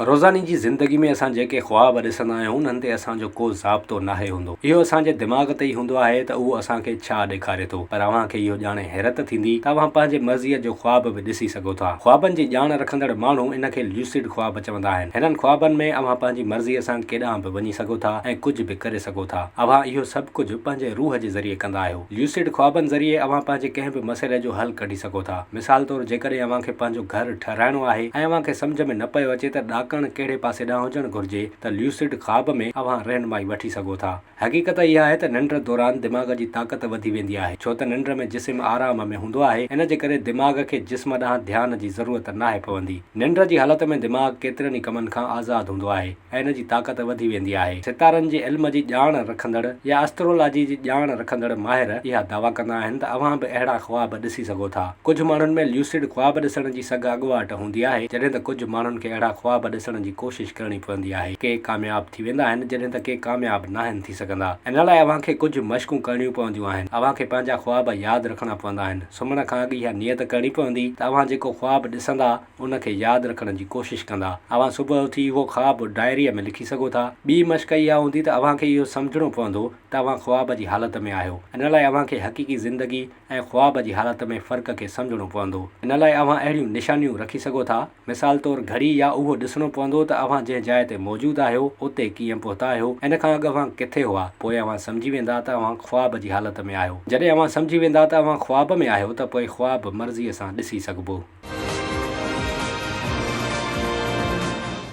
रोज़ानी जी ज़िंदगी में असां जेके ख्वाब ॾिसंदा आहियूं उन्हनि ते असांजो को ज़ाब्तो नाहे हूंदो। इहो असांजे दिमाग़ ते ई हूंदो आहे त उहो असांखे छा ॾेखारे थो। पर अव्हांखे इहो ॼाणे हैरत थींदी त अव्हां पंहिंजे मर्ज़ीअ जो ख्वाब बि ॾिसी सघो था। ख्वाबनि जी ॼाण रखंदड़ माण्हू इन खे ल्यूसिड ख्वाब चवंदा आहिनि। हिननि ख्वाबनि में अव्हां पंहिंजी मर्ज़ीअ सां केॾांहुं बि वञी सघो था ऐं कुझु बि करे सघो था। अव्हां इहो सभु कुझु पंहिंजे रूह जे ज़रिए कंदा आहियो। ल्यूसिड ख्वाबनि ज़रिए अव्हां पंहिंजे कंहिं बि मसइले जो हल कढी सघो था। मिसाल तौरु जेकॾहिं अव्हांखे पंहिंजो घर ठहिराइणो आहे ऐं अव्हांखे सम्झ में न पियो अचे त ॾाकण कहिड़े पासे ॾांहुं हुजणु घुरिजे त ल्यूसिड ख्वाब में अव्हां रहनुमाई वठी सघो था। हक़ीक़त इहा आहे त निंड दौरान दिमाग़ जी ताक़त वधी वेंदी आहे, छो त निंड में जिस्म आराम में हूंदो आहे। इन जे करे दिमाग़ खे जिस्म ॾांहुं ध्यान जी ज़रूरत नाहे पवंदी। निंड जी हालत में दिमाग़ केतिरनि ई कमनि खां आज़ादु हूंदो आहे ऐं इन जी ताक़त वधी वेंदी आहे। सितारनि जे इल्म जी ॼाण रखंदड़ या एस्ट्रोलॉजी जी ॼाण रखंदड़ माहिर इहा दावा कंदा आहिनि त अव्हां बि अहिड़ा ख्वाब ॾिसी सघो था। कुझु माण्हुनि में ल्यूसिड ख्वाब ॾिसण जी सघ अॻुवाट हूंदी आहे, जॾहिं त कुझु माण्हुनि खे अहिड़ा ख्वाब ॾिसण जी कोशिशि करणी पवंदी आहे। के कामयाब थी वेंदा आहिनि जॾहिं त के कामयाब नाहिनि थी सघंदा। इन लाइ अव्हांखे कुझु मश्कूं करणियूं पवंदियूं आहिनि। अव्हांखे पंहिंजा ख्वाब यादि रखणा पवंदा आहिनि। सुम्हण खां अॻु इहा नियत करणी पवंदी त अव्हां जेको ख्वाब ॾिसंदा उनखे यादि रखण जी कोशिशि कंदा। अव्हां सुबुह उथी उहो ख्वाब डायरीअ में लिखी सघो था। ॿी मश्क इहा हूंदी त अव्हांखे इहो सम्झणो पवंदो त अव्हां ख्वाब जी हालत में आहियो। इन लाइ अव्हांखे हक़ीक़ी ज़िंदगी ऐं ख्वाब जी हालत में फ़र्क़ खे सम्झणो पवंदो। इन लाइ अव्हां अहिड़ियूं निशानियूं रखी सघो था। मिसाल तौरु घड़ी या उहो ॾिसणो पवंदो त अव्हां जंहिं जाइ ते मौजूदु आहियो उते कीअं पहुता आहियो। इन खां अॻु अव्हां किथे हुआ, पोइ अव्हां सम्झी वेंदा त अव्हां ख्वाब जी हालत में आहियो। जॾहिं अव्हां सम्झी वेंदा त अव्हां ख्वाब में आहियो त पोइ ख्वाब मर्ज़ीअ सां ॾिसी सघिबो।